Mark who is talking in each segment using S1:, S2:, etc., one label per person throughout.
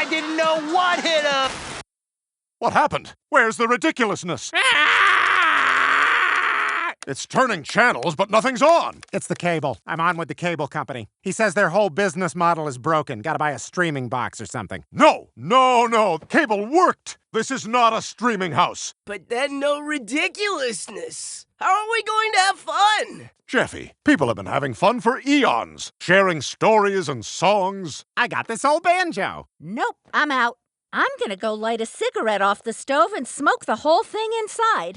S1: I didn't know what hit him.
S2: What happened? Where's the ridiculousness? It's turning channels, but nothing's on.
S3: It's the cable. I'm on with the cable company. He says their whole business model is broken. Gotta buy a streaming box or something.
S2: No. Cable worked. This is not a streaming house.
S1: But then no ridiculousness. How are we going to have fun?
S2: Jeffy, people have been having fun for eons, sharing stories and songs.
S3: I got this old banjo.
S4: Nope, I'm out. I'm gonna go light a cigarette off the stove and smoke the whole thing inside.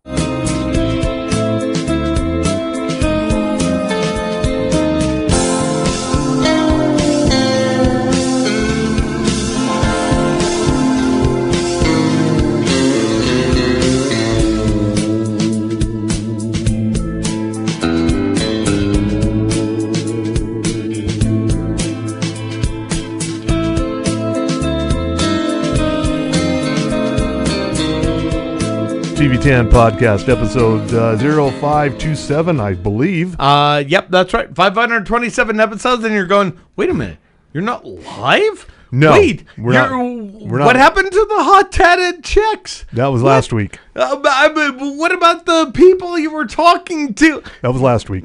S5: TV10 podcast episode 0527, I believe.
S6: Yep, that's right. 527 episodes, and you're going, wait a minute, you're not live?
S5: No,
S6: wait,
S5: we're not.
S6: What happened to the hot tatted chicks?
S5: That was last week.
S6: What about the people you were talking to?
S5: That was last week.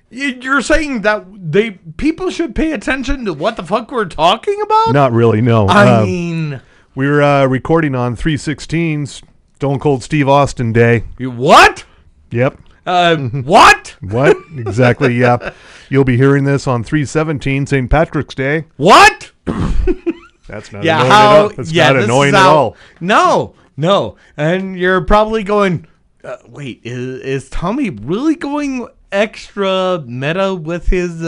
S6: You're saying that people should pay attention to what the fuck we're talking about?
S5: Not really, no.
S6: I mean,
S5: we were recording on 3/16, Stone Cold Steve Austin Day.
S6: What?
S5: Yep.
S6: What?
S5: What? Exactly, yeah. You'll be hearing this on 3/17, St. Patrick's Day.
S6: What?
S5: That's not annoying at all. That's not annoying at all.
S6: No. And you're probably going, wait, is Tommy really going extra meta with his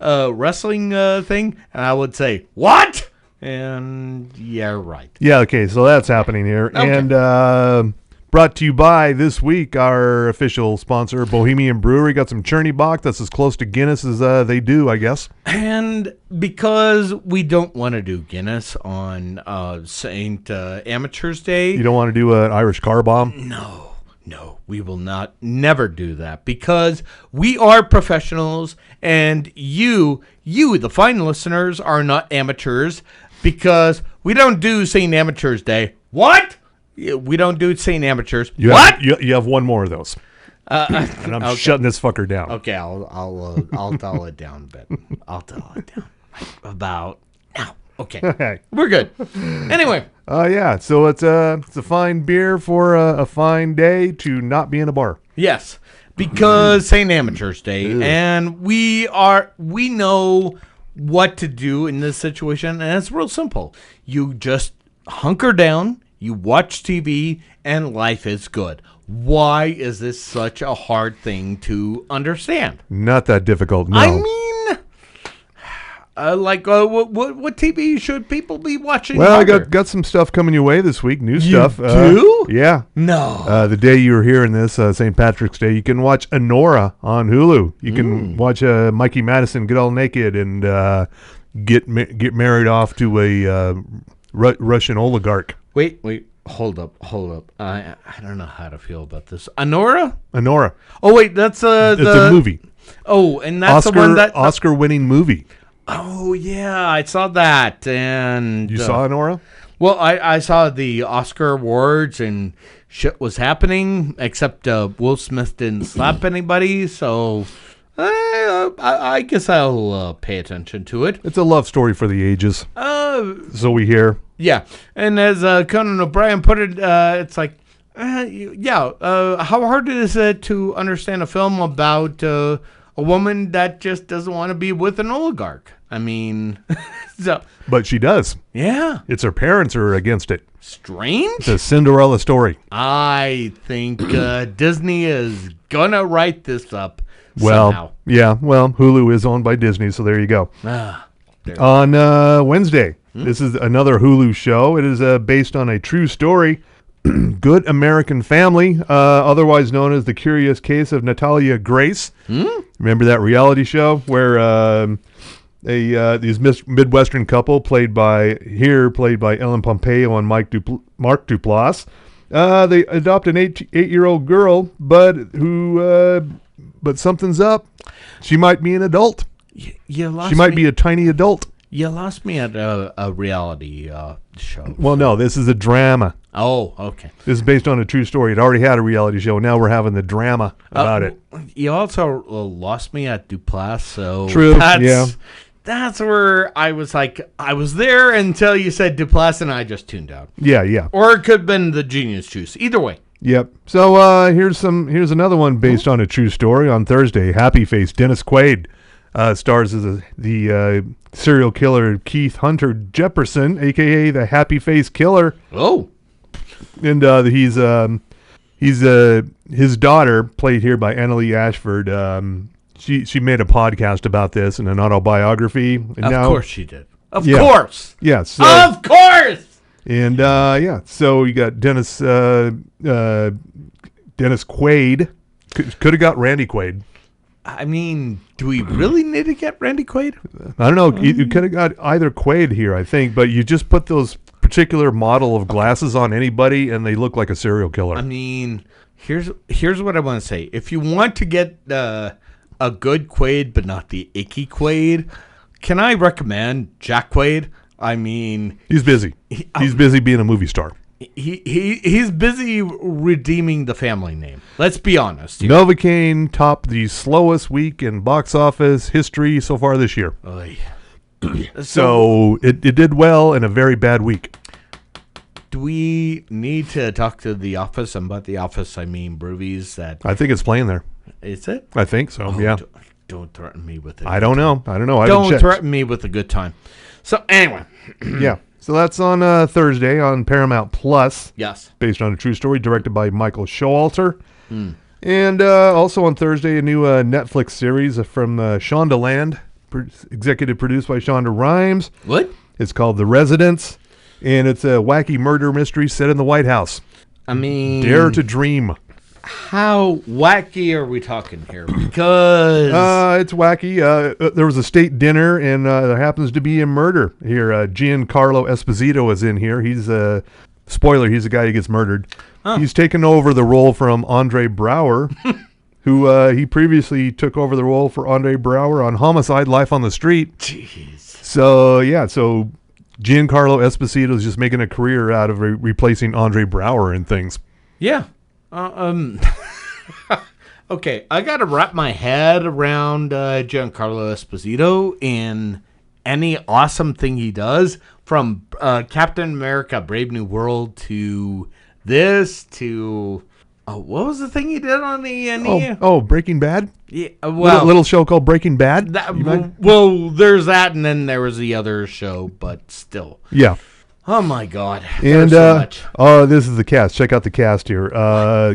S6: wrestling thing? And I would say, what? And yeah, right.
S5: Yeah, okay, so that's happening here. Okay. And brought to you by this week, our official sponsor, Bohemian Brewery. Got some Cherney Bock. That's as close to Guinness as they do, I guess.
S6: And because we don't want to do Guinness on St. Amateur's Day.
S5: You don't want to do an Irish car bomb?
S6: No, we will never do that, because we are professionals, and you, the fine listeners, are not amateurs, because we don't do St. Amateur's Day. What? We don't do St. Amateurs.
S5: You have one more of those. And I'm shutting this fucker down.
S6: Okay, I'll dial it down a bit. I'll dial it down about now. Okay, we're good. Anyway.
S5: Yeah, so it's a fine beer for a fine day to not be in a bar.
S6: Yes, because St. Amateur's Day, and we know what to do in this situation, and it's real simple. You just hunker down, you watch TV, and life is good. Why is this such a hard thing to understand?
S5: Not that difficult, no.
S6: I mean, what TV should people be watching?
S5: Well, I got some stuff coming your way this week, new stuff.
S6: You do?
S5: Yeah.
S6: No.
S5: The day you were hearing this, St. Patrick's Day, you can watch Anora on Hulu. You can watch Mikey Madison get all naked and get married off to a Russian oligarch.
S6: Wait. Hold up. I don't know how to feel about this. Anora? Oh, wait, that's
S5: it's a movie.
S6: Oh, and that's the one that
S5: Oscar-winning movie.
S6: Oh, yeah, I saw that. And
S5: you saw Anora?
S6: Well, I saw the Oscar awards, and shit was happening, except Will Smith didn't slap anybody, so I guess I'll pay attention to it.
S5: It's a love story for the ages. So we hear.
S6: Yeah, and as Conan O'Brien put it, it's like, how hard is it to understand a film about a woman that just doesn't want to be with an oligarch? I mean,
S5: but she does.
S6: Yeah.
S5: It's her parents are against it.
S6: Strange.
S5: It's a Cinderella story.
S6: I think Disney is going to write this up
S5: somehow. Yeah, Hulu is owned by Disney, so there you go. On Wednesday, this is another Hulu show. It is based on a true story. Good American Family, otherwise known as The Curious Case of Natalia Grace. Remember that reality show where these Midwestern couple played by Ellen Pompeo and Mark Duplass. They adopt an 8-year-old girl, but something's up. She might be an adult. She might be a tiny adult.
S6: You lost me at a reality show.
S5: Well, no, this is a drama.
S6: Oh, okay.
S5: This is based on a true story. It already had a reality show. Now we're having the drama about it.
S6: You also lost me at Duplass, so
S5: True, yeah.
S6: That's where I was like, I was there until you said Duplass, and I just tuned out.
S5: Yeah.
S6: Or it could have been the Genius Juice. Either way.
S5: Yep. So here's another one based on a true story. On Thursday, Happy Face Dennis Quaid stars as the serial killer Keith Hunter Jefferson, a.k.a. the Happy Face Killer.
S6: Oh.
S5: And he's his daughter, played here by Annalee Ashford. She made a podcast about this and an autobiography. And
S6: Of course she did. Of
S5: Yeah.
S6: course.
S5: Yeah. So,
S6: Of course.
S5: and so you got Dennis Quaid. Could have got Randy Quaid.
S6: I mean, do we really need to get Randy Quaid?
S5: I don't know. You could have got either Quaid here, I think, but you just put those particular model of glasses on anybody, and they look like a serial killer.
S6: I mean, here's what I want to say. If you want to get a good Quaid, but not the icky Quaid, can I recommend Jack Quaid? I mean,
S5: He's busy. He's busy being a movie star.
S6: He's busy redeeming the family name. Let's be honest here.
S5: Novocaine topped the slowest week in box office history so far this year.
S6: Oy.
S5: So it did well in a very bad week.
S6: Do we need to talk to The Office? And by The Office, I mean Broovies.
S5: I think it's playing there.
S6: Is it?
S5: I think so, yeah.
S6: Don't threaten me with it.
S5: I don't know. I haven't
S6: Don't
S5: checked.
S6: threaten me with a good time. So anyway.
S5: Yeah. So that's on Thursday on Paramount Plus.
S6: Yes.
S5: Based on a true story, directed by Michael Showalter. And also on Thursday, a new Netflix series from Shonda Land, executive produced by Shonda Rhimes.
S6: What?
S5: It's called The Residence, and it's a wacky murder mystery set in the White House.
S6: I mean,
S5: Dare to Dream.
S6: how wacky are we talking here? Because
S5: It's wacky. There was a state dinner, and there happens to be a murder here. Giancarlo Esposito is in here. He's spoiler. He's the guy who gets murdered. He's taken over the role from Andre Braugher, who he previously took over the role for Andre Braugher on Homicide: Life on the Street.
S6: jeez.
S5: So Giancarlo Esposito is just making a career out of replacing Andre Braugher and things.
S6: Yeah. Okay, I got to wrap my head around Giancarlo Esposito and any awesome thing he does, from Captain America: Brave New World to this to what was the thing he did on the
S5: Breaking Bad.
S6: Yeah, well,
S5: little show called Breaking Bad.
S6: Well, there's that, and then there was the other show, but still.
S5: Yeah.
S6: Oh my God!
S5: And
S6: There's so much.
S5: this is the cast. Check out the cast here.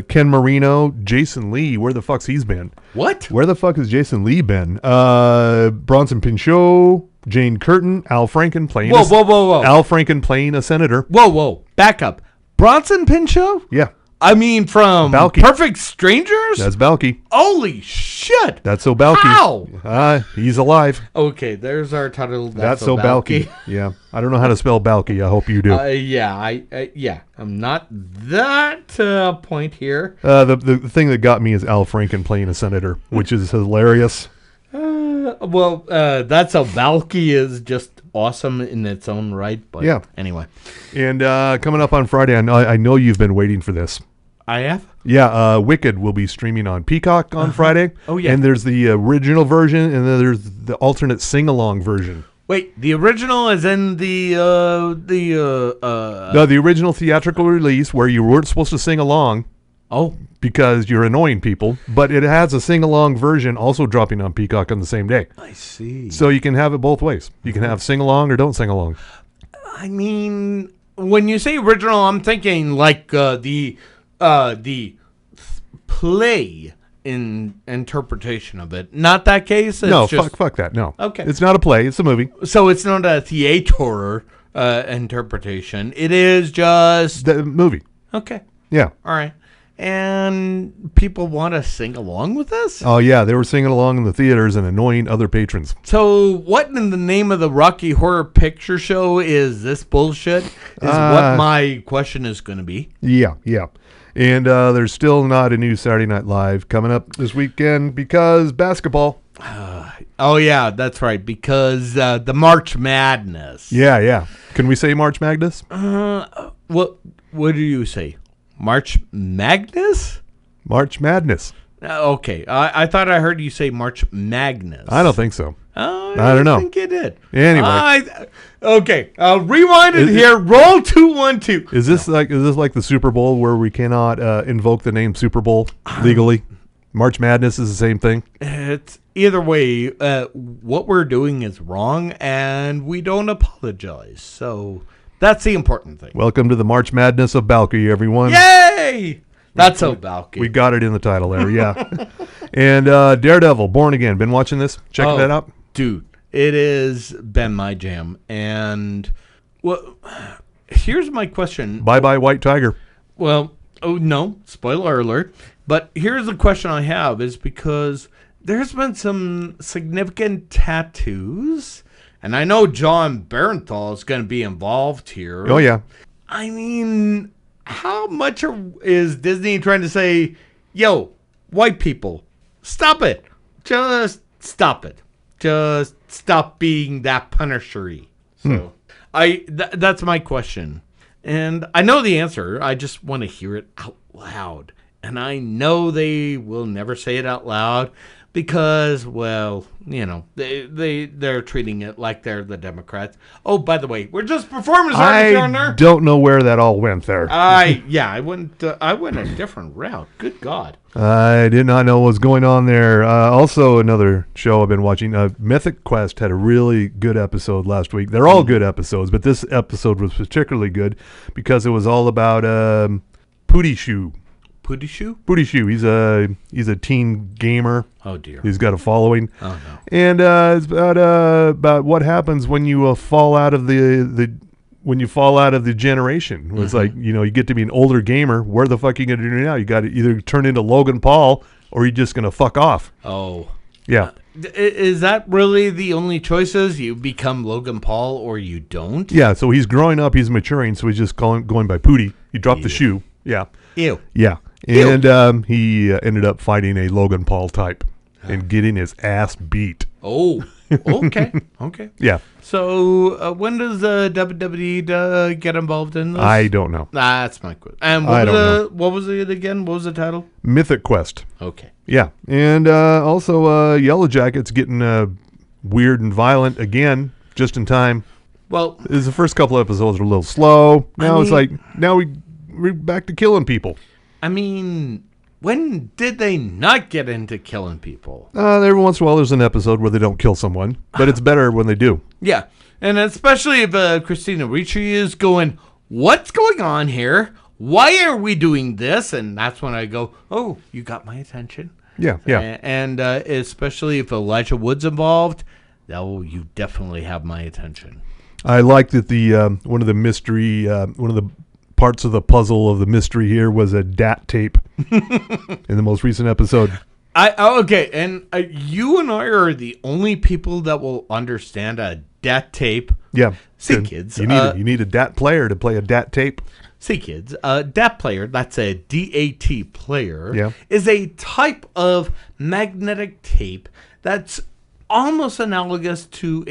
S5: Ken Marino, Jason Lee. Where the fuck's he's been?
S6: What?
S5: Where the fuck has Jason Lee been? Bronson Pinchot, Jane Curtin, Al Franken playing.
S6: Whoa!
S5: Al Franken playing a senator.
S6: Whoa! Back up. Bronson Pinchot?
S5: Yeah,
S6: I mean, from
S5: Balky.
S6: Perfect Strangers?
S5: that's Balky.
S6: Holy shit!
S5: That's so Balky.
S6: How?
S5: He's alive.
S6: Okay, there's our title.
S5: That's so Balky. Yeah, I don't know how to spell Balky. I hope you do.
S6: Yeah, I'm not that point here.
S5: The thing that got me is Al Franken playing a senator, which is hilarious.
S6: That's how Balky is just awesome in its own right. But
S5: Yeah.
S6: Anyway,
S5: And coming up on Friday, I know you've been waiting for this.
S6: I have.
S5: Yeah, Wicked will be streaming on Peacock on Friday.
S6: Oh, yeah.
S5: And there's the original version, and then there's the alternate sing-along version.
S6: Wait, the original is in the
S5: No, the original theatrical release where you weren't supposed to sing along
S6: Oh,
S5: because you're annoying people, but it has a sing-along version also dropping on Peacock on the same day.
S6: I see.
S5: So you can have it both ways. You can have sing-along or don't sing along.
S6: I mean, when you say original, I'm thinking like the play in interpretation of it. Not that case. It's
S5: No,
S6: just,
S5: fuck that. No.
S6: Okay.
S5: It's not a play. It's a movie.
S6: So it's not a theater interpretation. It is just
S5: The movie.
S6: okay.
S5: Yeah.
S6: All right. And people want to sing along with this?
S5: Oh, yeah. They were singing along in the theaters and annoying other patrons.
S6: So what in the name of the Rocky Horror Picture Show is this bullshit? Is what my question is going to be.
S5: Yeah. And there's still not a new Saturday Night Live coming up this weekend because basketball.
S6: Oh, yeah, that's right. Because the March Madness.
S5: Yeah. Can we say March Madness?
S6: What do you say? March Magnus?
S5: March Madness.
S6: Okay. I thought I heard you say March Magnus.
S5: I don't think so.
S6: I
S5: don't know.
S6: think you did.
S5: Anyway.
S6: Okay. I'll rewind it here. Roll 2-1-2.
S5: Is this like the Super Bowl where we cannot invoke the name Super Bowl legally? March Madness is the same thing.
S6: It's either way. What we're doing is wrong, and we don't apologize. So that's the important thing.
S5: Welcome to the March Madness of Balky, everyone.
S6: Yay! That's so Balky.
S5: We got it in the title there, yeah. And Daredevil, Born Again. Been watching this? Checking that out?
S6: Dude, it has been my jam. And well, here's my question.
S5: Bye-bye, White Tiger.
S6: Well, oh, no. Spoiler alert. But here's the question I have is because there's been some significant tattoos. And I know John Barenthal is going to be involved here.
S5: Oh, yeah.
S6: I mean, how much is Disney trying to say, yo, white people, stop it. Just stop it. Just stop being that punishery. So that's my question. And I know the answer. I just want to hear it out loud. And I know they will never say it out loud because, well, you know, they're treating it like they're the Democrats. Oh, by the way, we're just performance artists down there.
S5: I don't know where that all went there.
S6: I went a different route. Good God.
S5: I did not know what was going on there. Also, another show I've been watching, Mythic Quest had a really good episode last week. They're all good episodes, but this episode was particularly good because it was all about Pooty Shoe.
S6: Pooty Shoe?
S5: Pooty Shoe. He's a teen gamer.
S6: Oh dear.
S5: He's got a following.
S6: Oh no.
S5: And it's about what happens when you fall out of the generation. It's like, you know, you get to be an older gamer. Where the fuck are you gonna do now? You got to either turn into Logan Paul or you're just gonna fuck off.
S6: Oh.
S5: Yeah.
S6: Is that really the only choices? You become Logan Paul or you don't?
S5: Yeah. So he's growing up. He's maturing. So he's just going by Pooty. He dropped the shoe. Yeah.
S6: Ew.
S5: Yeah. And he ended up fighting a Logan Paul type and getting his ass beat.
S6: Oh, okay. Okay.
S5: Yeah.
S6: So when does WWE get involved in this?
S5: I don't know.
S6: That's my question. And what was it again? What was the title?
S5: Mythic Quest.
S6: Okay.
S5: Yeah. And also Yellow Jacket's getting weird and violent again, just in time.
S6: Well,
S5: The first couple episodes were a little slow. Now it's like, we're back to killing people.
S6: I mean, when did they not get into killing people?
S5: Every once in a while there's an episode where they don't kill someone, but it's better when they do.
S6: Yeah, and especially if Christina Ricci is going, what's going on here? Why are we doing this? And that's when I go, oh, you got my attention.
S5: Yeah.
S6: And especially if Elijah Wood's involved, you definitely have my attention.
S5: I like that one of the parts of the puzzle of the mystery here was a DAT tape in the most recent episode.
S6: Okay, and you and I are the only people that will understand a DAT tape.
S5: Yeah.
S6: See, kids.
S5: You need a DAT player to play a DAT tape.
S6: See, kids. DAT player, that's a DAT player,
S5: Yeah.
S6: is a type of magnetic tape that's almost analogous to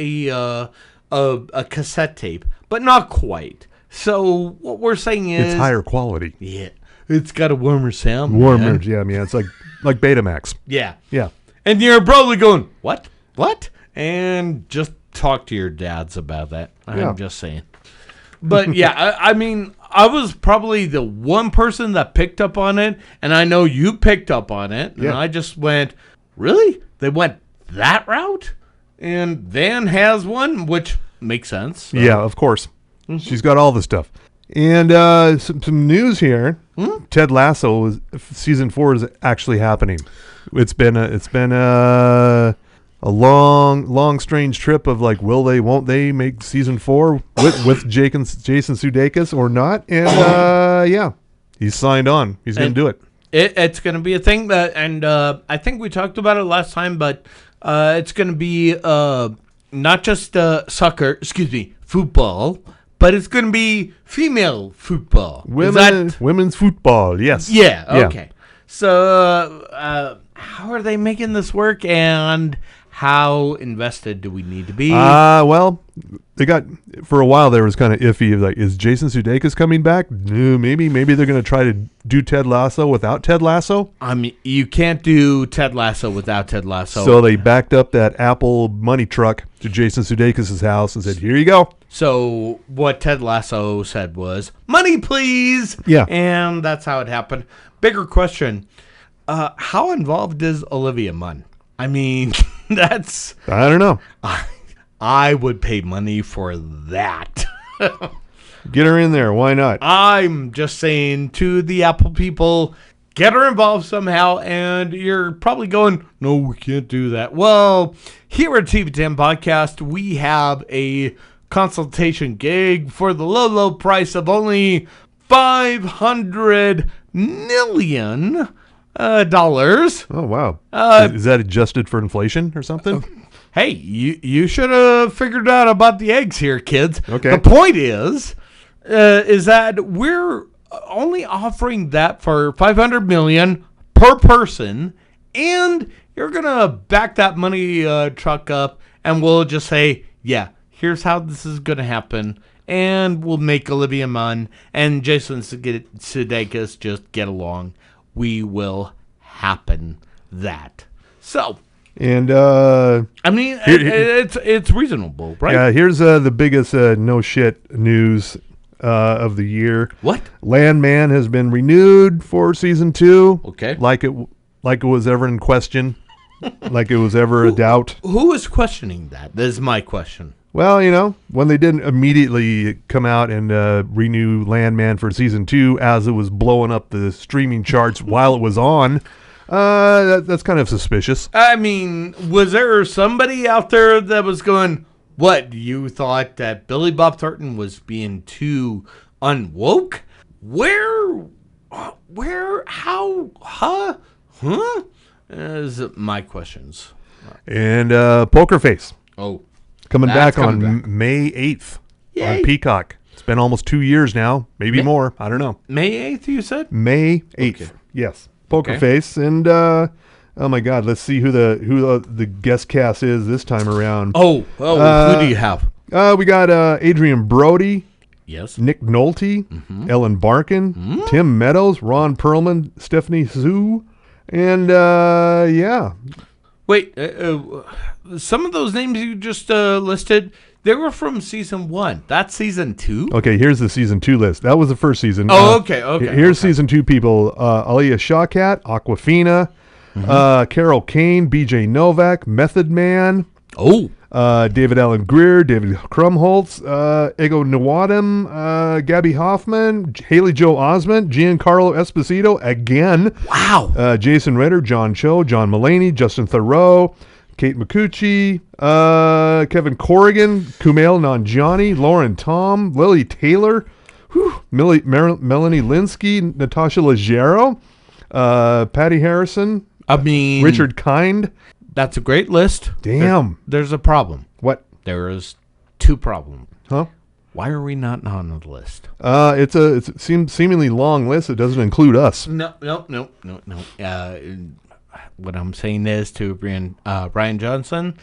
S6: a cassette tape, but not quite. So what we're saying is...
S5: It's higher quality.
S6: Yeah. It's got a warmer sound.
S5: Warmer,
S6: man.
S5: yeah, man. It's like Betamax.
S6: Yeah.
S5: Yeah.
S6: And you're probably going, what? What? And just talk to your dads about that. I'm just saying. But yeah, I mean, I was probably the one person that picked up on it, and I know you picked up on it, and I just went, really? They went that route? And Van has one, which makes sense. So.
S5: Yeah, of course. Mm-hmm. She's got all the stuff. And some news here. Ted Lasso season 4 is actually happening. It's been a long strange trip of like, will they, won't they make season 4 with Jason Sudeikis or not? And he's signed on. He's going to do it.
S6: It's going to be a thing and I think we talked about it last time, but it's going to be not just football. But it's going to be female football.
S5: Women's football, yes.
S6: Yeah, okay. So how are they making this work, and How invested do we need to be?
S5: Well, they got for a while there was kind of iffy. Like, is Jason Sudeikis coming back? No, maybe they're going to try to do Ted Lasso without Ted Lasso.
S6: I mean, you can't do Ted Lasso without Ted Lasso.
S5: So they backed up that Apple money truck to Jason Sudeikis' house and said, "Here you go."
S6: So what Ted Lasso said was, "Money, please."
S5: Yeah,
S6: and that's how it happened. Bigger question: how involved is Olivia Munn? I mean, that's...
S5: I don't know.
S6: I would pay money for that.
S5: Get her in there. Why not?
S6: I'm just saying to the Apple people, get her involved somehow. And you're probably going, no, we can't do that. Well, here at TV10 Podcast, we have a consultation gig for the low, low price of only $500 million. Dollars.
S5: Oh, wow. Is that adjusted for inflation or something?
S6: Hey, you should have figured out about the eggs here, kids.
S5: Okay.
S6: The point is that we're only offering that for $500 million per person, and you're gonna back that money truck up, and we'll just say, yeah, here's how this is gonna happen, and we'll make Olivia Munn and Jason Sudeikis just get along. We will happen that. So,
S5: and
S6: I mean, it's reasonable, right?
S5: Yeah. Here's the biggest no shit news of the year.
S6: What?
S5: Landman has been renewed for season 2.
S6: Okay.
S5: Like it was ever in question, like it was ever a doubt.
S6: Who is questioning that? That is my question.
S5: Well, when they didn't immediately come out and renew Landman for season 2 as it was blowing up the streaming charts while it was on, that's kind of suspicious.
S6: I mean, was there somebody out there that was going, what, you thought that Billy Bob Thornton was being too unwoke? Where, how, huh? Is my questions.
S5: And Pokerface.
S6: Oh.
S5: Coming back on May 8th on Peacock. It's been almost 2 years now, maybe more. I don't know.
S6: May 8th, you said?
S5: May 8th. Okay. Yes. Pokerface. Okay. And oh my God, let's see who the guest cast is this time around.
S6: Who do you have?
S5: We got Adrian Brody.
S6: Yes.
S5: Nick Nolte, Ellen Barkin, Tim Meadows, Ron Perlman, Stephanie Hsu, and yeah.
S6: Wait, some of those names you just listed, they were from season 1. That's season 2?
S5: Okay, here's the season 2 list. That was the first season.
S6: Okay.
S5: Here's season 2 people. Aaliyah Shawkat, Aquafina, Carol Kane, BJ Novak, Method Man.
S6: Oh.
S5: David Allen Greer, David Krumholtz, Ego Nwadim, Gabby Hoffman, Haley Joe Osment, Giancarlo Esposito again.
S6: Wow.
S5: Jason Ritter, John Cho, John Mulaney, Justin Theroux, Kate Micucci, Kevin Corrigan, Kumail Nanjiani, Lauren Tom, Lily Taylor, Melanie Linsky, Natasha Leggero, Patty Harrison, Richard Kind.
S6: That's a great list.
S5: Damn.
S6: There's a problem.
S5: What?
S6: There is 2 problems.
S5: Huh?
S6: Why are we not on the list?
S5: It's a seemingly long list. It doesn't include us.
S6: No. What I'm saying is to Brian Johnson,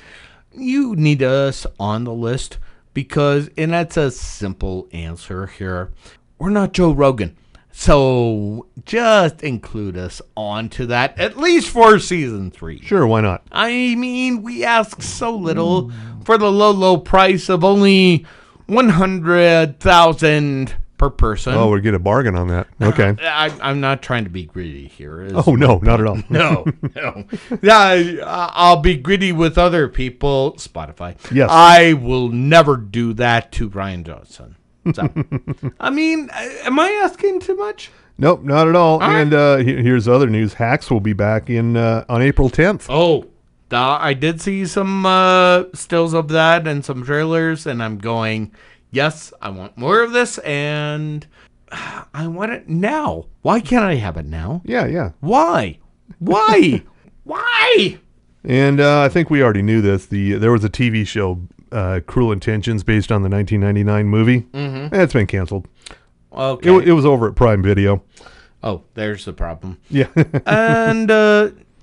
S6: you need us on the list because, and that's a simple answer here, we're not Joe Rogan. So just include us onto that, at least for season 3.
S5: Sure, why not?
S6: I mean, we ask so little for the low, low price of only $100,000 per person.
S5: Oh, we'll get a bargain on that. Okay.
S6: I'm not trying to be greedy here.
S5: Oh, no, not at all.
S6: No. Yeah, I'll be greedy with other people. Spotify.
S5: Yes.
S6: I will never do that to Brian Johnson. So, I mean, am I asking too much?
S5: Nope, not at all.
S6: Right.
S5: And here's other news. Hacks will be back in on April 10th.
S6: Oh, I did see some stills of that and some trailers, and I'm going, yes, I want more of this, and I want it now. Why can't I have it now?
S5: Yeah.
S6: Why? Why?
S5: And I think we already knew this. There was a TV show, Cruel Intentions, based on the 1999 movie. Mm-hmm. It's been canceled. Okay. It was over at Prime Video.
S6: Oh, there's the problem.
S5: Yeah.
S6: And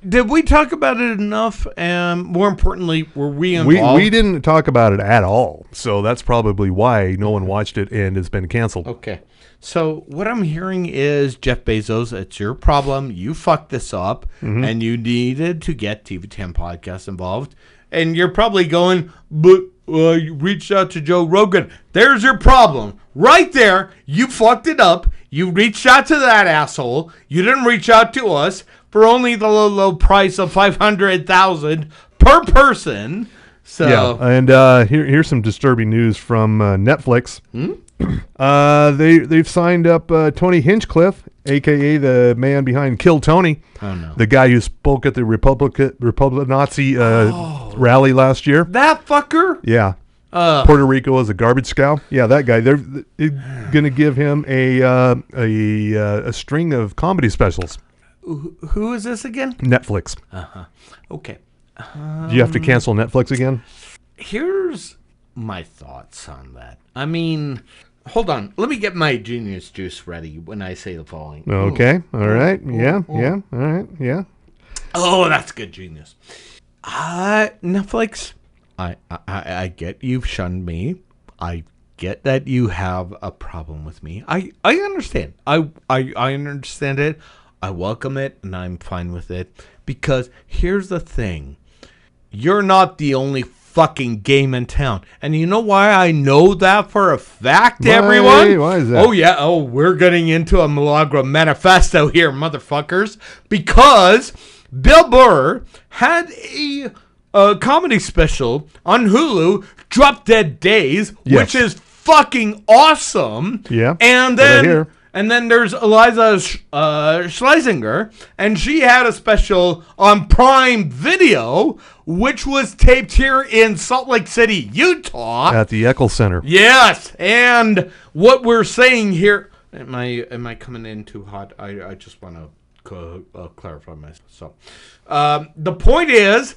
S6: Did we talk about it enough? And more importantly, were we involved?
S5: We didn't talk about it at all. So that's probably why no one watched it and it's been canceled.
S6: Okay. So what I'm hearing is, Jeff Bezos, it's your problem. You fucked this up, and you needed to get TV10 Podcast involved. And you're probably going, but you reached out to Joe Rogan. There's your problem. Right there, you fucked it up. You reached out to that asshole. You didn't reach out to us for only the low price of $500,000 per person. So
S5: yeah, and here's some disturbing news from Netflix. They've signed up Tony Hinchcliffe, a.k.a. the man behind Kill Tony.
S6: Oh, no.
S5: The guy who spoke at the Republic Nazi rally last year.
S6: That fucker?
S5: Yeah. Puerto Rico as a garbage scow. Yeah, that guy. They're going to give him a string of comedy specials.
S6: Who is this again?
S5: Netflix.
S6: Okay.
S5: Do you have to cancel Netflix again?
S6: Here's my thoughts on that. I mean, hold on. Let me get my genius juice ready when I say the following.
S5: Okay. All right. Yeah. All right. Yeah.
S6: Oh, that's good genius. Netflix, I get you've shunned me. I get that you have a problem with me. I understand. I understand it. I welcome it, and I'm fine with it. Because here's the thing. You're not the only fucking game in town. And you know why I know that for a fact, everyone?
S5: Why is that?
S6: Oh, yeah. Oh, we're getting into a Milagro manifesto here, motherfuckers. Because Bill Burr had a comedy special on Hulu, Drop Dead Days, which is fucking awesome.
S5: Yeah.
S6: And then there's Eliza Schlesinger, and she had a special on Prime Video, which was taped here in Salt Lake City, Utah.
S5: At the Eccles Center.
S6: Yes, and what we're saying here... Am I coming in too hot? I just want to clarify myself. So, the point is,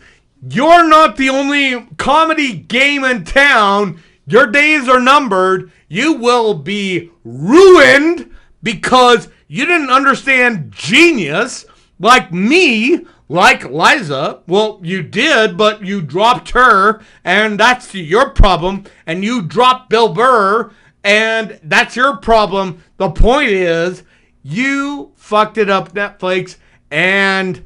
S6: you're not the only comedy game in town. Your days are numbered. You will be ruined because you didn't understand genius like me, like Liza. Well, you did, but you dropped her, and that's your problem. And you dropped Bill Burr, and that's your problem. The point is, you fucked it up, Netflix, and,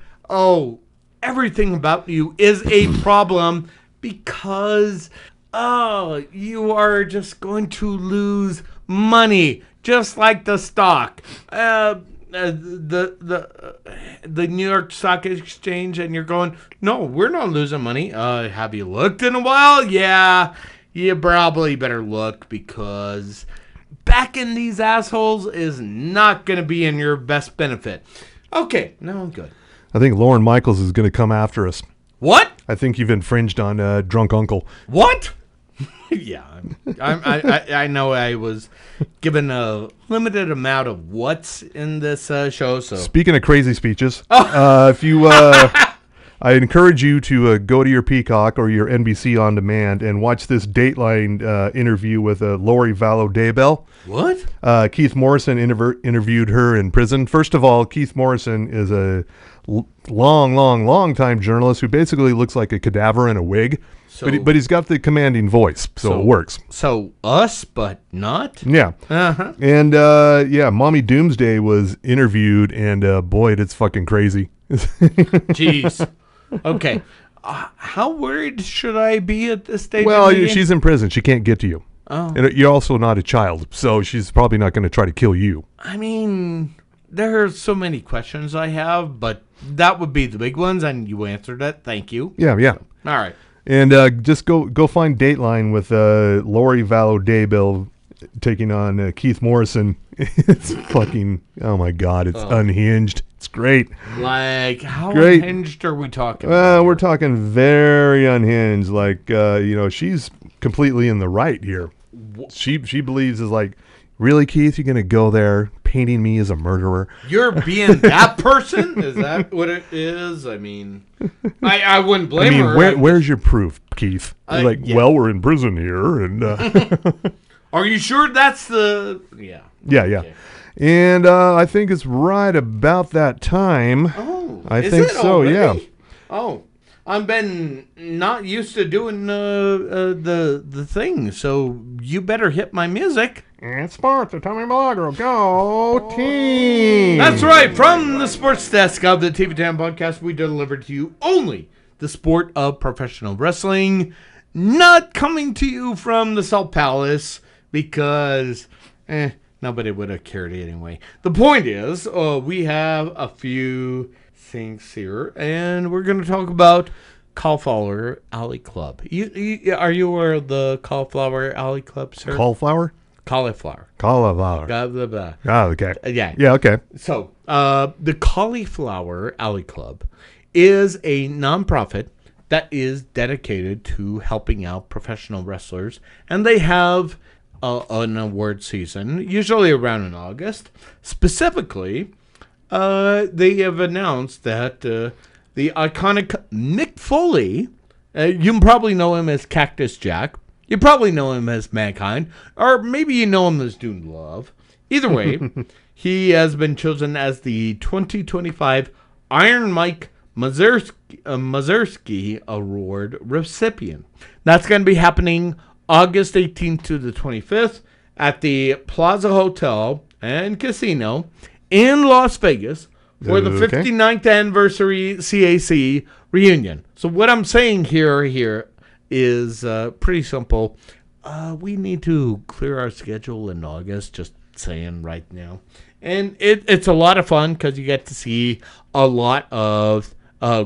S6: everything about you is a problem because, you are just going to lose money. Just like the stock, the New York Stock Exchange, and you're going, no, we're not losing money. Have you looked in a while? Yeah, you probably better look because backing these assholes is not going to be in your best benefit. Okay, now I'm good.
S5: I think Lauren Michaels is going to come after us.
S6: What?
S5: I think you've infringed on Drunk Uncle.
S6: What? Yeah, I know I was given a limited amount of what's in this show. So
S5: speaking of crazy speeches, if you, I encourage you to go to your Peacock or your NBC On Demand and watch this Dateline interview with Lori Vallow Daybell.
S6: What?
S5: Keith Morrison interviewed her in prison. First of all, Keith Morrison is a long time journalist who basically looks like a cadaver in a wig. But he's got the commanding voice, so it works.
S6: So us, but not?
S5: Yeah.
S6: Uh-huh.
S5: And, Mommy Doomsday was interviewed, and, boy, it's fucking crazy.
S6: Jeez. Okay. How worried should I be at this stage?
S5: Well, she's in prison. She can't get to you.
S6: Oh.
S5: And you're also not a child, so she's probably not going to try to kill you.
S6: I mean, there are so many questions I have, but that would be the big ones, and you answered it. Thank you.
S5: Yeah.
S6: All right.
S5: And just go find Dateline with Lori Vallow Daybell taking on Keith Morrison. It's fucking, oh my God, it's unhinged. It's great.
S6: Like, how unhinged are we talking about?
S5: We're talking very unhinged. Like, she's completely in the right here. She believes is like, really, Keith, you're going to go there painting me as a murderer?
S6: You're being that person? Is that what it is? I mean, I wouldn't blame her.
S5: Where's your proof, Keith? Well, we're in prison here. And
S6: are you sure that's the... Yeah.
S5: Yeah.
S6: Okay.
S5: And I think it's right about that time.
S6: Oh,
S5: I
S6: is
S5: think
S6: it
S5: so,
S6: already?
S5: yeah.
S6: Oh, I've been not used to doing the thing, so you better hit my music.
S5: And sports, Tommy Milagro. Go team!
S6: That's right. From the sports desk of the TV Town podcast, we deliver to you only the sport of professional wrestling. Not coming to you from the Salt Palace because, nobody would have cared anyway. The point is, we have a few things here, and we're going to talk about Cauliflower Alley Club. Are you aware of the Cauliflower Alley Club, sir?
S5: Cauliflower?
S6: Cauliflower.
S5: Cauliflower.
S6: Blah, blah, blah.
S5: Oh, okay.
S6: Yeah.
S5: Yeah, okay.
S6: So, the Cauliflower Alley Club is a nonprofit that is dedicated to helping out professional wrestlers, and they have an award season, usually around in August. Specifically, they have announced that the iconic Mick Foley, you can probably know him as Cactus Jack, you probably know him as Mankind, or maybe you know him as Dune Love. Either way, he has been chosen as the 2025 Iron Mike Mazursky Award recipient. That's going to be happening August 18th to the 25th at the Plaza Hotel and Casino in Las Vegas for the 59th anniversary CAC reunion. So what I'm saying here is pretty simple. We need to clear our schedule in August, just saying right now. And it's a lot of fun because you get to see a lot of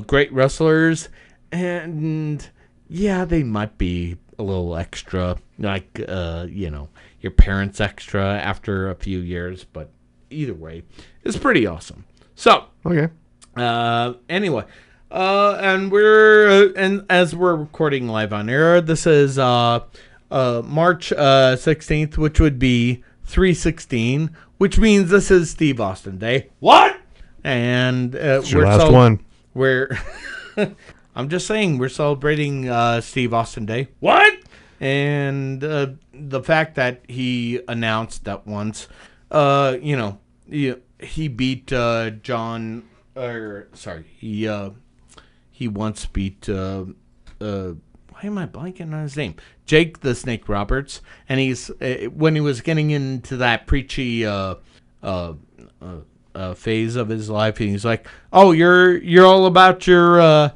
S6: great wrestlers. And, yeah, they might be a little extra, like, your parents' extra after a few years. But either way, it's pretty awesome. So,
S5: Okay.
S6: Anyway, and as we're recording live on air, this is March 16th, which would be 3/16, which means this is Steve Austin Day. What? And
S5: It's your last one.
S6: We're I'm just saying we're celebrating Steve Austin Day. What? And the fact that he announced that once, he beat John. He once beat. Why am I blanking on his name? Jake the Snake Roberts, and he's when he was getting into that preachy phase of his life, and he's like, "Oh, you're all about your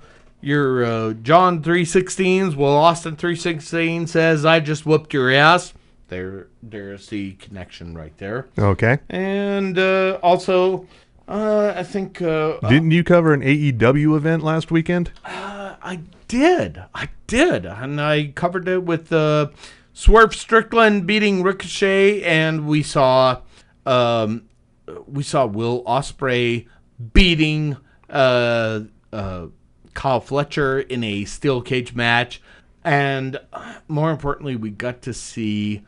S6: John 3:16s. Well, Austin 3:16 says I just whooped your ass." There's the connection right there.
S5: Okay.
S6: And also, I think
S5: Didn't you cover an AEW event last weekend?
S6: I did, and I covered it with Swerve Strickland beating Ricochet, and we saw Will Ospreay beating Kyle Fletcher in a steel cage match, and more importantly, we got to see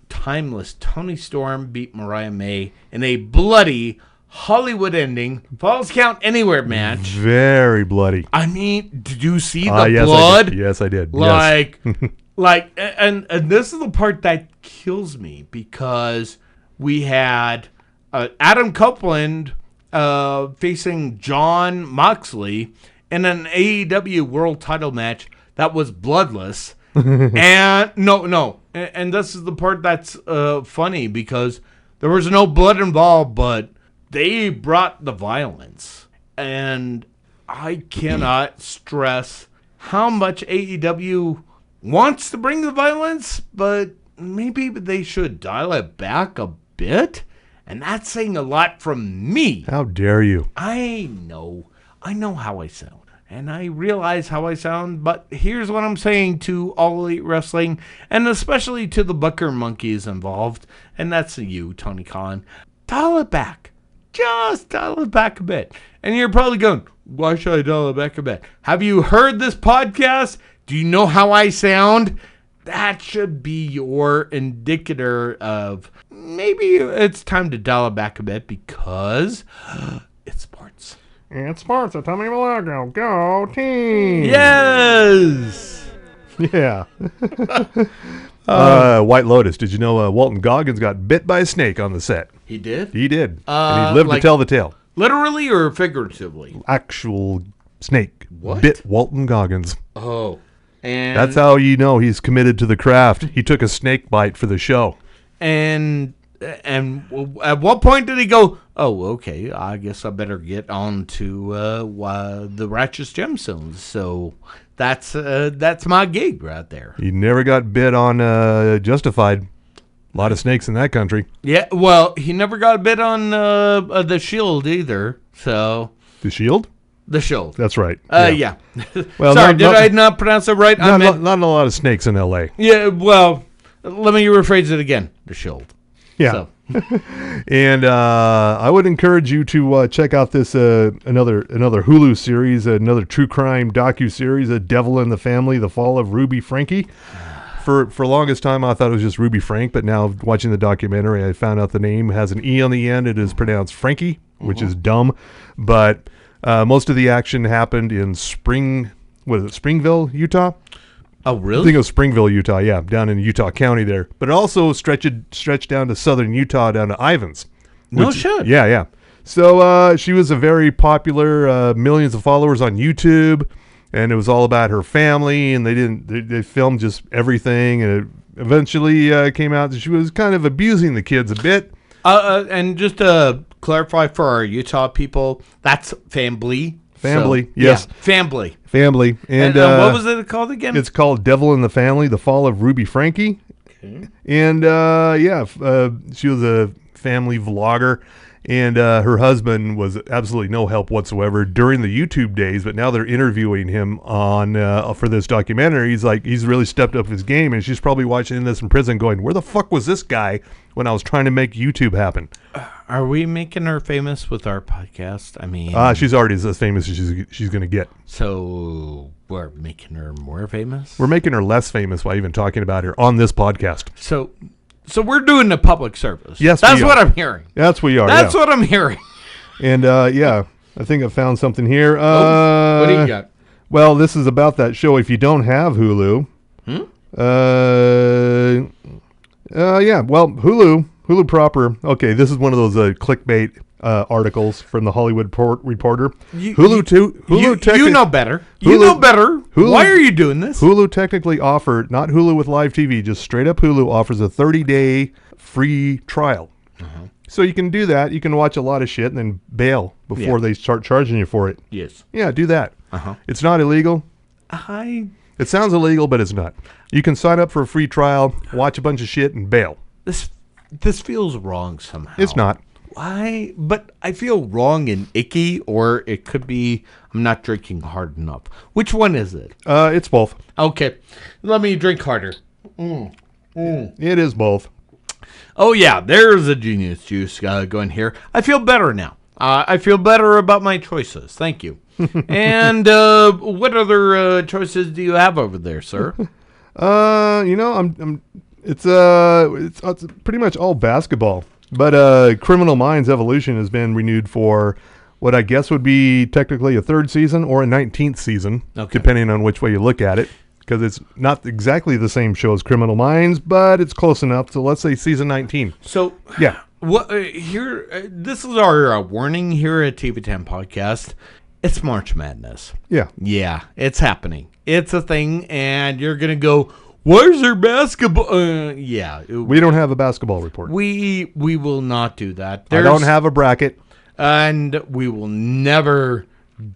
S6: timeless Toni Storm beat Mariah May in a bloody Hollywood ending, Falls Count Anywhere match.
S5: Very bloody.
S6: I mean, did you see the
S5: Yes,
S6: blood?
S5: I did. Yes, I did.
S6: Like, and this is the part that kills me, because we had Adam Copeland facing Jon Moxley in an AEW World Title match that was bloodless. And no, and this is the part that's funny, because there was no blood involved, but they brought the violence, and I cannot stress how much AEW wants to bring the violence, but maybe they should dial it back a bit, and that's saying a lot from me.
S5: How dare you?
S6: I know how I sound, and I realize how I sound, but here's what I'm saying to All Elite Wrestling, and especially to the Booker monkeys involved, and that's you, Tony Khan. Dial it back. Just dial it back a bit. And you're probably going, why should I dial it back a bit? Have you heard this podcast? Do you know how I sound? That should be your indicator of maybe it's time to dial it back a bit, because it's sports.
S5: It's sports. Tommy Milagro. Go team.
S6: Yes!
S5: Yeah. White Lotus. Did you know Walton Goggins got bit by a snake on the set?
S6: He did?
S5: He did. And he lived to tell the tale.
S6: Literally or figuratively?
S5: Actual snake.
S6: What?
S5: Bit Walton Goggins.
S6: Oh. And
S5: That's how you know he's committed to the craft. He took a snake bite for the show.
S6: And at what point did he go, oh, okay, I guess I better get on to the Righteous Gemstones. So that's my gig right there.
S5: He never got bit on Justified. A lot of snakes in that country.
S6: Yeah, well, he never got bit on the Shield either. So
S5: The Shield?
S6: the Shield.
S5: That's right.
S6: Yeah.
S5: Well,
S6: Sorry, did I not pronounce it right?
S5: Not a lot of snakes in L.A.
S6: Yeah, well, let me rephrase it again. The Shield.
S5: Yeah.
S6: So.
S5: And I would encourage you to check out this another Hulu series, another true crime docu-series, A Devil in the Family, The Fall of Ruby Franke. For the longest time, I thought it was just Ruby Frank, but now watching the documentary, I found out the name has an E on the end. It is pronounced Franke, which is dumb. But most of the action happened in Springville, Utah?
S6: Oh, really?
S5: I think it was Springville, Utah, yeah, down in Utah County there. But it also stretched down to southern Utah, down to Ivins.
S6: No shit.
S5: Yeah. So she was a very popular, millions of followers on YouTube, and it was all about her family, and they filmed just everything, and it eventually came out that she was kind of abusing the kids a bit.
S6: And just to clarify for our Utah people, that's family.
S5: Family, yes.
S6: Yeah, family.
S5: Family. And
S6: what was it called again?
S5: It's called Devil in the Family, The Fall of Ruby Franke. Okay. And, she was a family vlogger, and her husband was absolutely no help whatsoever during the YouTube days, but now they're interviewing him on for this documentary. He's really stepped up his game, and she's probably watching this in prison going, where the fuck was this guy when I was trying to make YouTube happen?
S6: Are we making her famous with our podcast? I mean...
S5: she's already as famous as she's going to get.
S6: So we're making her more famous?
S5: We're making her less famous by even talking about her on this podcast.
S6: So we're doing a public service.
S5: Yes,
S6: that's
S5: we are.
S6: what I'm hearing.
S5: That's what we are.
S6: That's what I'm hearing.
S5: And I think I found something here.
S6: What do you got?
S5: Well, this is about that show. If you don't have Hulu, well, Hulu proper. Okay, this is one of those clickbait articles from the Hollywood Reporter. Hulu
S6: you know better.
S5: Hulu,
S6: Why are you doing this?
S5: Hulu technically offered, not Hulu with live TV, just straight up Hulu offers a 30-day free trial. So you can do that. You can watch a lot of shit and then bail before they start charging you for it.
S6: Yes.
S5: Yeah, do that. It's not illegal. It sounds illegal, but it's not. You can sign up for a free trial, watch a bunch of shit, and bail.
S6: This feels wrong somehow.
S5: It's not.
S6: Why? But I feel wrong and icky, or it could be I'm not drinking hard enough. Which one is it?
S5: It's both.
S6: Okay. Let me drink harder.
S5: It is both.
S6: Oh, yeah. There's a genius juice going here. I feel better now. I feel better about my choices. Thank you. And what other choices do you have over there, sir? It's pretty much all basketball. But Criminal Minds Evolution has been renewed for what I guess would be technically a third season or a 19th season, depending on which way you look at it. Because it's not exactly the same show as Criminal Minds, but it's close enough. So let's say season 19. So
S5: yeah,
S6: what here? This is our warning here at TV10 Podcast. It's March Madness. Yeah, it's happening. It's a thing, and you're gonna go. Why is there basketball? We
S5: don't have a basketball report.
S6: We will not do that.
S5: I don't have a bracket,
S6: and we will never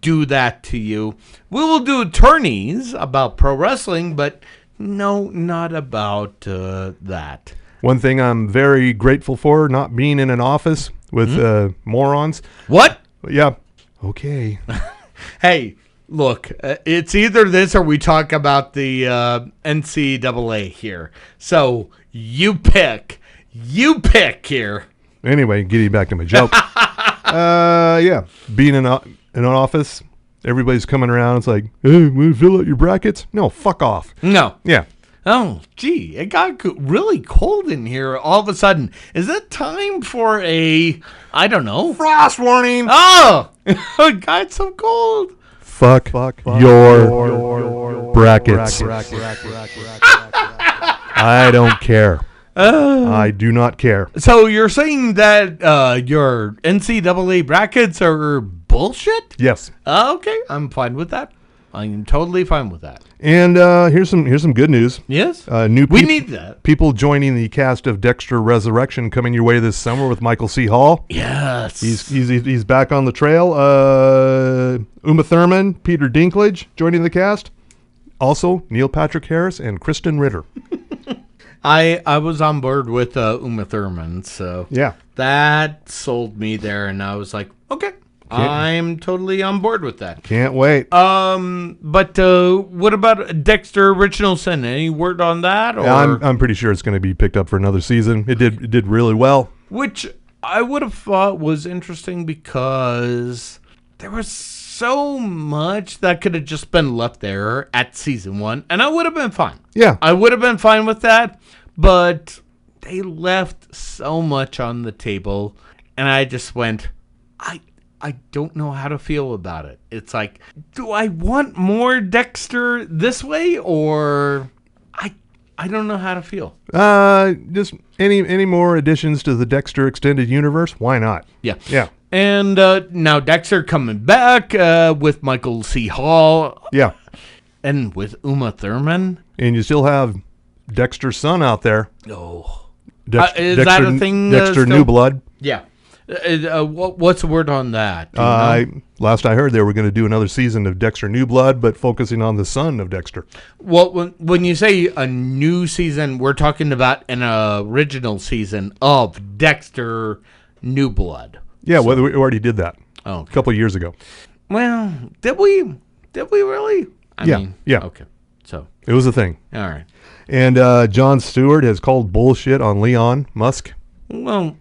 S6: do that to you. We will do attorneys about pro wrestling, but no, not about that.
S5: One thing I'm very grateful for, not being in an office with morons.
S6: What?
S5: Yeah. Okay.
S6: Hey, look, it's either this or we talk about the NCAA here. So you pick here.
S5: Anyway, getting back to my joke. Being in an office, everybody's coming around. It's like, hey, want to fill out your brackets? No, fuck off.
S6: No.
S5: Yeah.
S6: Oh, gee, it got really cold in here all of a sudden. Is it time for I don't know.
S5: Frost warning.
S6: Oh, it got so cold.
S5: Fuck your brackets. I don't care. I do not care.
S6: So you're saying that your NCAA brackets are bullshit?
S5: Yes.
S6: Okay, I'm fine with that. I'm totally fine with that.
S5: And here's some good news.
S6: Yes,
S5: We
S6: need that.
S5: People joining the cast of Dexter Resurrection coming your way this summer with Michael C. Hall.
S6: Yes,
S5: He's back on the trail. Uma Thurman, Peter Dinklage joining the cast. Also, Neil Patrick Harris and Kristen Ritter.
S6: I was on board with Uma Thurman, so
S5: Yeah.
S6: that sold me there, and I was like, okay, I'm totally on board with that.
S5: Can't wait.
S6: But what about Dexter Original Sin? Any word on that? Or
S5: Yeah, I'm pretty sure it's going to be picked up for another season. It did really well.
S6: which I would have thought was interesting because there was so much that could have just been left there at season 1, and I would have been fine.
S5: Yeah.
S6: I would have been fine with that, but they left so much on the table, and I just went, I don't know how to feel about it. It's like, do I want more Dexter this way, or I don't know how to feel.
S5: Just any more additions to the Dexter extended universe? Why not?
S6: Yeah.
S5: Yeah.
S6: And now Dexter coming back with Michael C. Hall
S5: Yeah.
S6: and with Uma Thurman.
S5: And you still have Dexter's son out there.
S6: Oh.
S5: Dexter,
S6: is that a thing?
S5: Dexter
S6: still?
S5: New Blood.
S6: Yeah. What's the word on that? Do you know?
S5: Last I heard, they were going to do another season of Dexter New Blood, but focusing on the son of Dexter.
S6: Well, when you say a new season, we're talking about an original season of Dexter New Blood.
S5: Yeah, well, we already did that
S6: Oh,
S5: a couple of years ago.
S6: well, did we? Did we really?
S5: Yeah.
S6: Okay. So,
S5: It was a thing.
S6: all right.
S5: And Jon Stewart has called bullshit on Leon Musk.
S6: Well,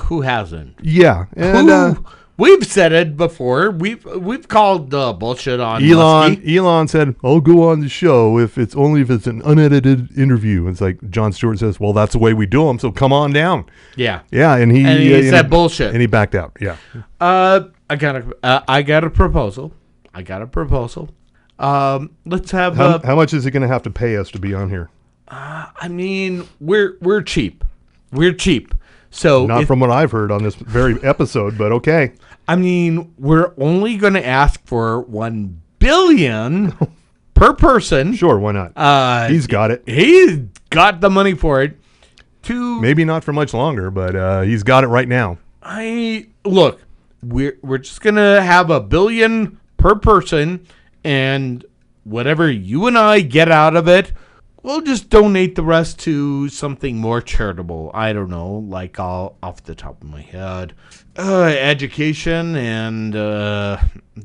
S6: who hasn't?
S5: Yeah, and
S6: We've said it before. We've called bullshit on Muskie.
S5: Elon said, "I'll go on the show if it's an unedited interview." It's like Jon Stewart says, "Well, that's the way we do them, so come on down."
S6: Yeah.
S5: Yeah, and he
S6: said bullshit,
S5: and he backed out. Yeah.
S6: I got a proposal. Let's have.
S5: How much is he going to have to pay us to be on here?
S6: I mean, we're cheap. We're cheap. So
S5: Not from what I've heard on this very episode, but okay.
S6: I mean, we're only going to ask for $1 billion per person.
S5: Sure, why not? He's got it.
S6: He's got the money for it.
S5: Maybe not for much longer, but he's got it right now.
S6: Look, we're just gonna have $1 billion per person, and whatever you and I get out of it, we'll just donate the rest to something more charitable. I don't know, like off the top of my head, education and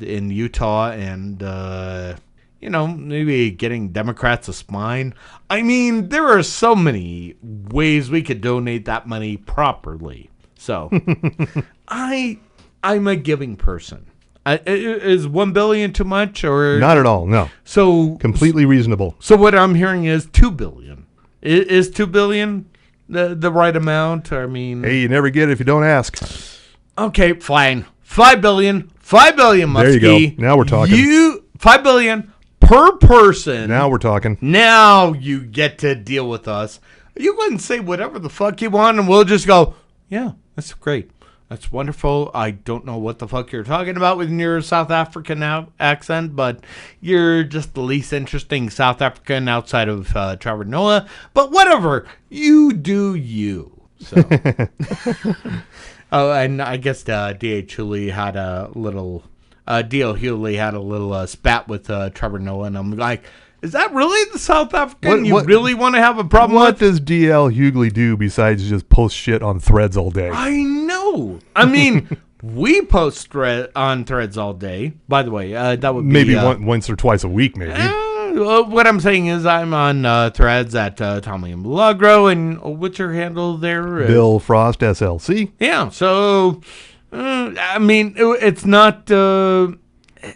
S6: in Utah, and maybe getting Democrats a spine. I mean, there are so many ways we could donate that money properly. So, I'm a giving person. Is $1 billion too much, or
S5: Not at all. No,
S6: so
S5: completely reasonable.
S6: So what I'm hearing is $2 billion. Is $2 billion the right amount? I mean,
S5: Hey, you never get it if you don't ask.
S6: okay, fine. $5 billion. $5 billion, Muskie.
S5: There you go. Now we're talking.
S6: $5 billion per person.
S5: Now we're talking.
S6: Now you get to deal with us. You can say whatever the fuck you want, and we'll just go, yeah, that's great. That's wonderful. I don't know what the fuck you're talking about with your South African accent, but you're just the least interesting South African outside of Trevor Noah. But whatever. You do you. So. Oh, and I guess D.H. Hewley had a little... D.L. Hewley had a little spat with Trevor Noah, and I'm like... Is that really the South African you really want to have a problem with?
S5: What does D.L. Hughley do besides just post shit on Threads all day?
S6: I know. I mean, we post on Threads all day. By the way, that would be...
S5: Maybe once or twice a week, maybe.
S6: What I'm saying is I'm on Threads at Tommy and Milagro, and what's your handle there?
S5: Bill Frost, SLC.
S6: Yeah, so, I mean, it's not...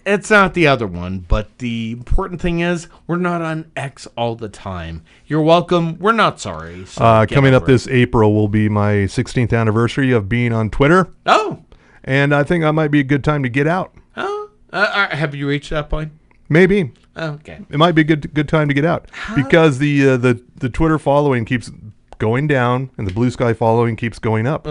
S6: It's not the other one, but the important thing is we're not on X all the time. You're welcome. We're not sorry. So
S5: Coming up this April will be my 16th anniversary of being on Twitter.
S6: Oh.
S5: And I think that might be a good time to get out.
S6: Oh. Have you reached that point?
S5: Maybe.
S6: Okay.
S5: It might be a good time to get out because the Twitter following keeps going down and the Blue Sky following keeps going up.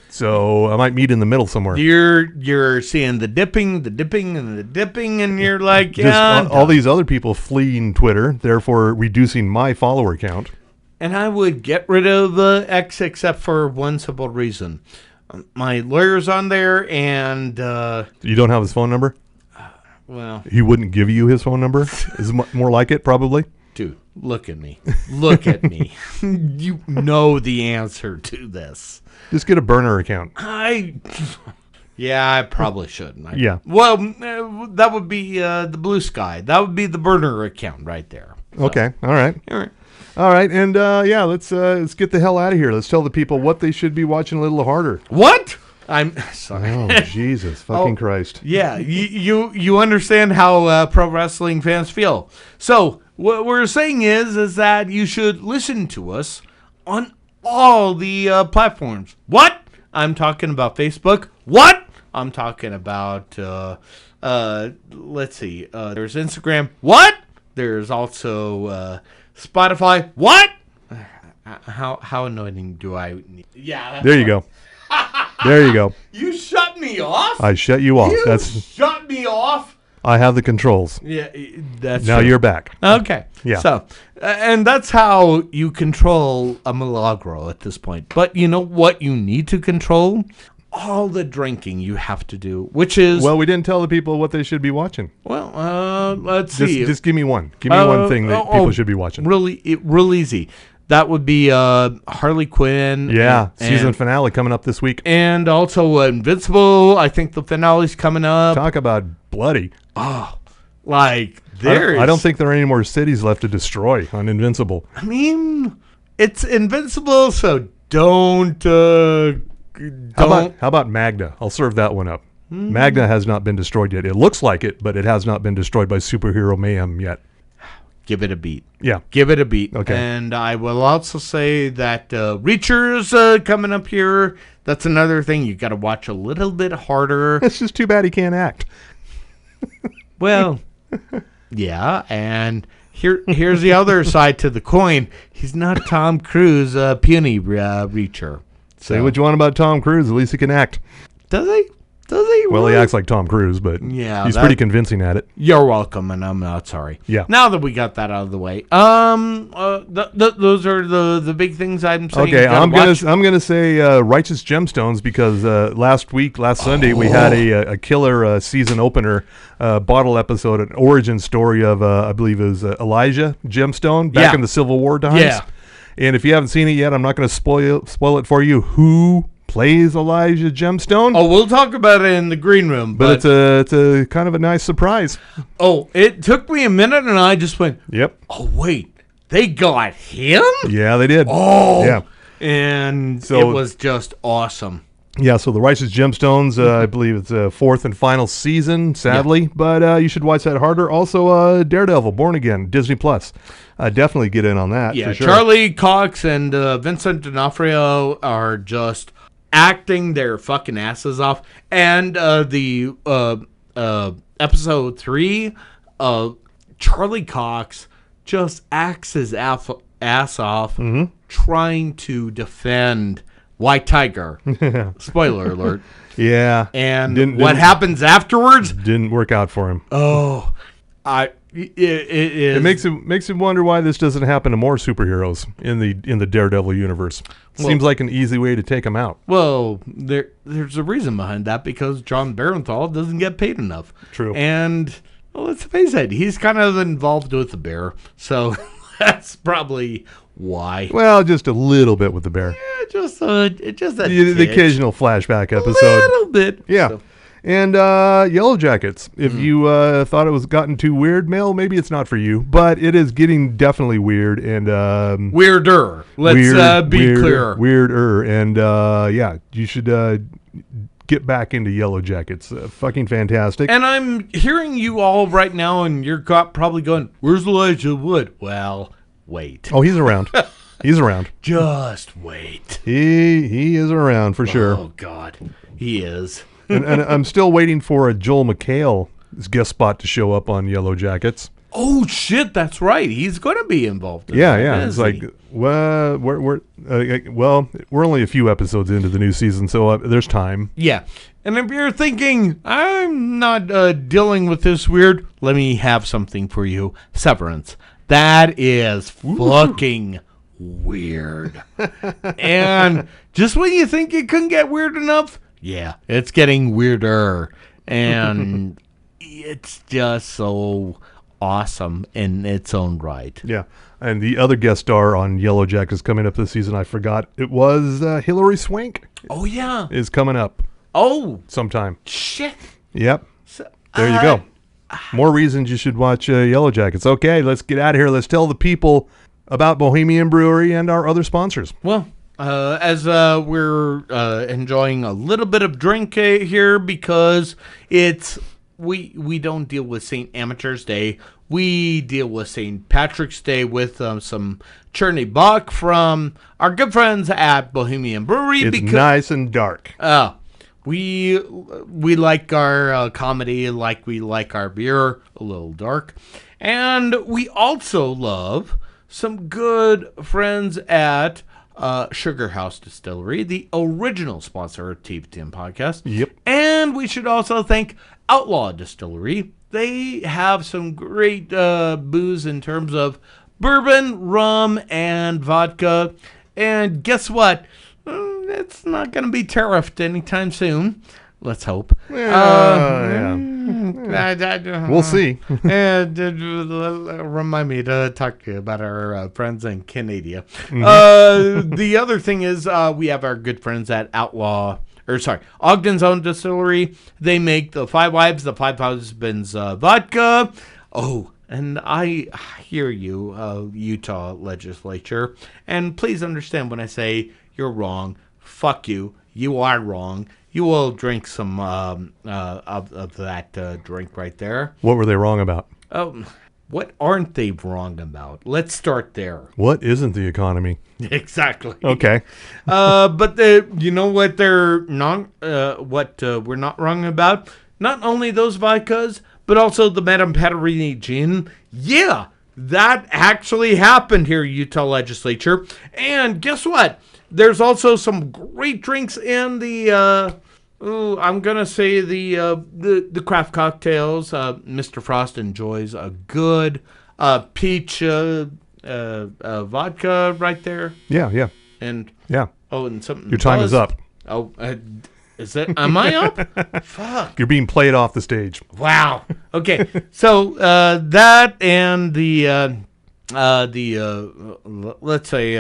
S5: So I might meet in the middle somewhere.
S6: You're seeing the dipping, and the dipping, and you're like,
S5: Just all these other people fleeing Twitter, therefore reducing my follower count.
S6: And I would get rid of X except for one simple reason. My lawyer's on there, and
S5: You don't have his phone number?
S6: well,
S5: He wouldn't give you his phone number? Is more like it, probably?
S6: dude, look at me. Look at me. You know the answer to this.
S5: Just get a burner account.
S6: Yeah, I probably shouldn't.
S5: Yeah.
S6: Well, that would be the Blue Sky. That would be the burner account right there. So.
S5: Okay. All right.
S6: All right.
S5: All right. And let's get the hell out of here. Let's tell the people what they should be watching a little harder.
S6: What? I'm sorry.
S5: Oh, Jesus fucking Christ.
S6: Yeah, you understand how pro wrestling fans feel. So what we're saying is that you should listen to us on all the platforms. What? I'm talking about Facebook. What? I'm talking about let's see. There's Instagram. What? There's also Spotify. What? How annoying do I need? Yeah.
S5: There you go. There you go.
S6: You shut me off?
S5: I shut you off.
S6: Shut me off?
S5: I have the controls.
S6: Yeah, that's
S5: Now
S6: true.
S5: you're back.
S6: Okay.
S5: Yeah.
S6: So, and that's how you control a Milagro at this point. But you know what you need to control? All the drinking you have to do, which is...
S5: Well, we didn't tell the people what they should be watching.
S6: Well, let's see.
S5: Just give me one. Give me one thing that people should be watching.
S6: Real easy. That would be Harley Quinn.
S5: Yeah, season finale coming up this week.
S6: And also Invincible. I think the finale's coming up.
S5: Talk about bloody.
S6: Oh, like there's...
S5: I don't think there are any more cities left to destroy on Invincible.
S6: I mean, it's Invincible, so don't...
S5: How about Magda? I'll serve that one up. Magda has not been destroyed yet. It looks like it, but it has not been destroyed by superhero mayhem yet.
S6: Give it a beat.
S5: Yeah.
S6: Give it a beat.
S5: Okay.
S6: And I will also say that Reacher's coming up here. That's another thing. You got to watch a little bit harder.
S5: It's just too bad he can't act.
S6: Well, yeah. And here's the other side to the coin. He's not Tom Cruise, puny Reacher.
S5: Say what you want about Tom Cruise. At least he can act.
S6: Does he? Does he?
S5: Well,
S6: really?
S5: he acts like Tom Cruise, but
S6: yeah,
S5: he's pretty convincing at it.
S6: You're welcome, and I'm not sorry.
S5: Yeah.
S6: Now that we got that out of the way, those are the big things I'm saying.
S5: Okay, I'm gonna say Righteous Gemstones because last Sunday we had a killer season opener bottle episode, an origin story of I believe it was Elijah Gemstone back in the Civil War times.
S6: Yeah.
S5: And if you haven't seen it yet, I'm not going to spoil it for you. Who plays Elijah Gemstone?
S6: Oh, we'll talk about it in the green room.
S5: But it's a kind of a nice surprise.
S6: Oh, it took me a minute, and I just went,
S5: Yep.
S6: oh, wait, they got him?
S5: Yeah, they did.
S6: Oh.
S5: Yeah.
S6: And
S5: So-
S6: it was just awesome.
S5: Yeah, so the Righteous Gemstones, I believe it's a fourth and final season, sadly. But you should watch that harder. Also, Daredevil, Born Again, Disney+. Definitely get in on that,
S6: Yeah,
S5: for sure.
S6: Charlie Cox and Vincent D'Onofrio are just acting their fucking asses off. And the episode 3, Charlie Cox just acts his ass off trying to defend White Tiger. Spoiler alert.
S5: Yeah.
S6: And what happens afterwards?
S5: Didn't work out for him.
S6: Oh, it
S5: makes him wonder why this doesn't happen to more superheroes in the Daredevil universe. Seems like an easy way to take them out.
S6: Well, there's a reason behind that because John Barenthal doesn't get paid enough.
S5: True.
S6: And well, let's face it, he's kind of involved with the bear, so that's probably why.
S5: Well, just a little bit with the bear.
S6: Yeah, just a
S5: The occasional flashback episode.
S6: A little bit.
S5: Yeah.
S6: So.
S5: And Yellow Jackets. If you thought it was gotten too weird, Mel, maybe it's not for you, but it is getting definitely weird and
S6: weirder. Let's be clear.
S5: Weirder. And yeah, you should get back into Yellow Jackets. Fucking fantastic.
S6: And I'm hearing you all right now, and you're probably going, "Where's Elijah Wood?" Well, wait.
S5: Oh, he's around. He's around.
S6: Just wait.
S5: He is around for sure.
S6: Oh God, he is.
S5: and I'm still waiting for a Joel McHale his guest spot to show up on Yellow Jackets.
S6: Oh shit, that's right. He's going to be involved. In
S5: Yeah,
S6: that,
S5: yeah. It's like, well, we're only a few episodes into the new season, so there's time.
S6: Yeah. And if you're thinking, I'm not dealing with this weird, let me have something for you. Severance. That is fucking weird. And just when you think it couldn't get weird enough, yeah, it's getting weirder. And it's just so awesome in its own right.
S5: Yeah. And the other guest star on Yellow Jackets coming up this season, I forgot. It was Hilary Swank.
S6: Oh, yeah.
S5: Is coming up.
S6: Oh.
S5: Sometime.
S6: Shit.
S5: Yep. There you go. More reasons you should watch Yellow Jackets. Okay, let's get out of here. Let's tell the people about Bohemian Brewery and our other sponsors.
S6: Well, as we're enjoying a little bit of drink here because we don't deal with St. Amateur's Day. We deal with St. Patrick's Day with some Cherney Bock from our good friends at Bohemian Brewery.
S5: It's nice and dark.
S6: We like our comedy like we like our beer, a little dark. And we also love some good friends at Sugar House Distillery, the original sponsor of TV10 Podcast.
S5: Yep.
S6: And we should also thank Outlaw Distillery. They have some great booze in terms of bourbon, rum, and vodka. And guess what? It's not going to be tariffed anytime soon. Let's hope.
S5: Yeah. We'll see.
S6: And remind me to talk to you about our friends in Canada. The other thing is we have our good friends at Ogden's Own Distillery. They make the Five Wives, the Five Husbands vodka. Oh, and I hear you, Utah legislature. And please understand when I say you're wrong. Fuck you. You are wrong. You will drink some of that drink right there.
S5: What were they wrong about?
S6: What aren't they wrong about? Let's start there.
S5: What isn't the economy?
S6: Exactly.
S5: Okay.
S6: But you know what they're not? What we're not wrong about? Not only those vodkas, but also the Madame Patterini gin. Yeah, that actually happened here, Utah legislature. And guess what? There's also some great drinks in the, I'm going to say the craft cocktails. Mr. Frost enjoys a good peach vodka right there.
S5: Yeah.
S6: And
S5: yeah.
S6: Oh, and something.
S5: Your time is up.
S6: Oh, is it? Am I up? Fuck.
S5: You're being played off the stage.
S6: Wow. Okay. So that and let's say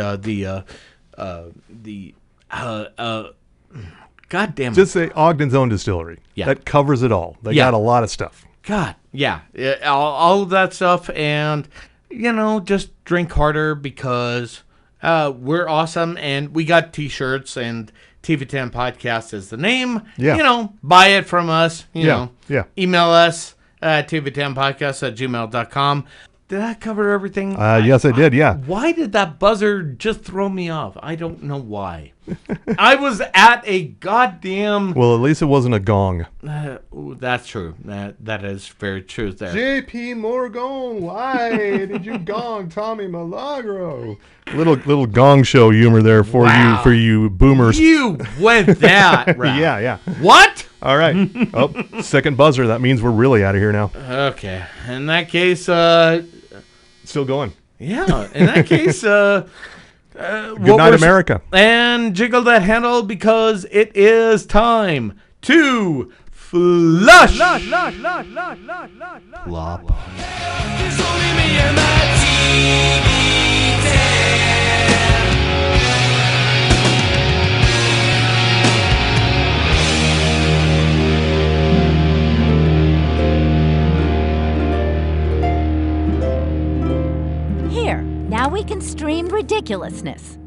S6: God damn it.
S5: Just say Ogden's Own Distillery.
S6: Yeah.
S5: That covers it all. They got a lot of stuff.
S6: God, yeah. All of that stuff. And, just drink harder because we're awesome. And we got T-shirts and TV10 Podcast is the name.
S5: Yeah.
S6: Buy it from us.
S5: Yeah.
S6: Email us at TV10podcast@gmail.com. Did I cover everything?
S5: Yes, I did, yeah.
S6: Why did that buzzer just throw me off? I don't know why. I was at a goddamn...
S5: Well, at least it wasn't a gong.
S6: That's true. That is very true there.
S5: J.P. Morgan, why did you gong Tommy Milagro? Little gong show humor there for you boomers.
S6: You went that route.
S5: Yeah.
S6: What?
S5: All right. Oh, second buzzer. That means we're really out of here now.
S6: Okay. In that case,
S5: still going.
S6: Yeah. In that case,
S5: good night, America.
S6: And jiggle that handle because it is time to flush. Flop.
S4: Now we can stream ridiculousness.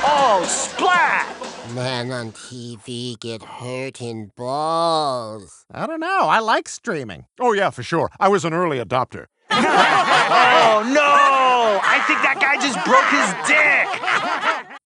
S1: Oh, splat!
S7: Men on TV get hurt in balls.
S3: I don't know. I like streaming.
S2: Oh, yeah, for sure. I was an early adopter.
S1: Oh, no! I think that guy just broke his dick!